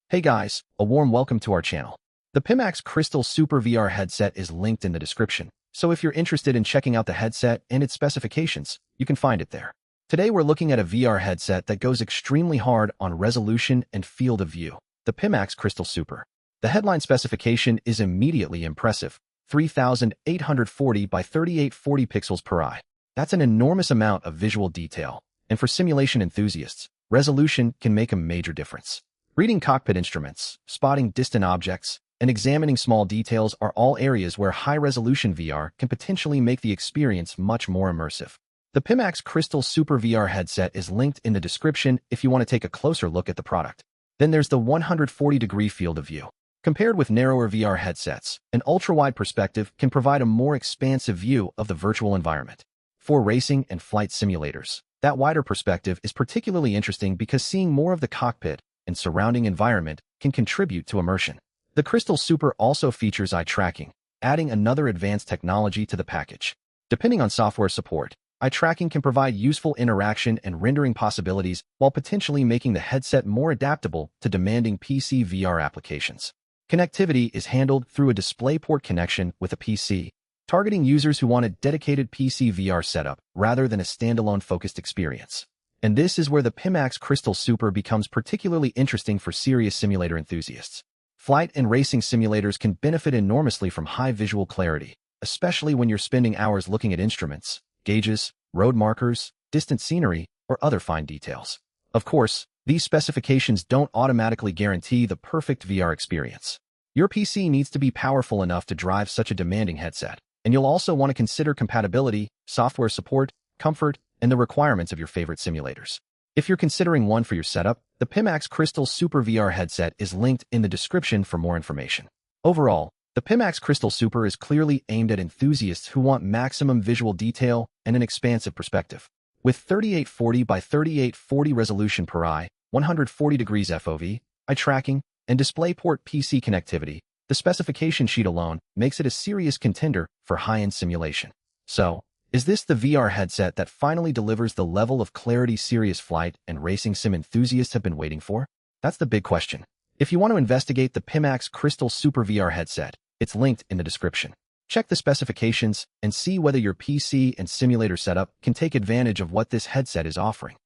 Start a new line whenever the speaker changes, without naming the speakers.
Hey guys, a warm welcome to our channel. The Pimax Crystal Super VR headset is linked in the description, so if you're interested in checking out the headset and its specifications, you can find it there. Today we're looking at a VR headset that goes extremely hard on resolution and field of view, the Pimax Crystal Super. The headline specification is immediately impressive, 3,840 by 3840 pixels per eye. That's an enormous amount of visual detail, and for simulation enthusiasts, resolution can make a major difference. Reading cockpit instruments, spotting distant objects, and examining small details are all areas where high-resolution VR can potentially make the experience much more immersive. The Pimax Crystal Super VR headset is linked in the description if you want to take a closer look at the product. Then there's the 140-degree field of view. Compared with narrower VR headsets, an ultra-wide perspective can provide a more expansive view of the virtual environment. For racing and flight simulators, that wider perspective is particularly interesting because seeing more of the cockpit and surrounding environment can contribute to immersion. The Crystal Super also features eye tracking, adding another advanced technology to the package. Depending on software support, eye tracking can provide useful interaction and rendering possibilities while potentially making the headset more adaptable to demanding PC VR applications. Connectivity is handled through a DisplayPort connection with a PC, targeting users who want a dedicated PC VR setup rather than a standalone focused experience. And this is where the Pimax Crystal Super becomes particularly interesting for serious simulator enthusiasts. Flight and racing simulators can benefit enormously from high visual clarity, especially when you're spending hours looking at instruments, gauges, road markers, distant scenery, or other fine details. Of course, these specifications don't automatically guarantee the perfect VR experience. Your PC needs to be powerful enough to drive such a demanding headset, and you'll also want to consider compatibility, software support, comfort, and the requirements of your favorite simulators. If you're considering one for your setup, the Pimax Crystal Super VR headset is linked in the description for more information. Overall, the Pimax Crystal Super is clearly aimed at enthusiasts who want maximum visual detail and an expansive perspective. With 3840 by 3840 resolution per eye, 140 degrees FOV, eye tracking, and DisplayPort PC connectivity, the specification sheet alone makes it a serious contender for high-end simulation. So, is this the VR headset that finally delivers the level of clarity serious flight and racing sim enthusiasts have been waiting for? That's the big question. If you want to investigate the Pimax Crystal Super VR headset, it's linked in the description. Check the specifications and see whether your PC and simulator setup can take advantage of what this headset is offering.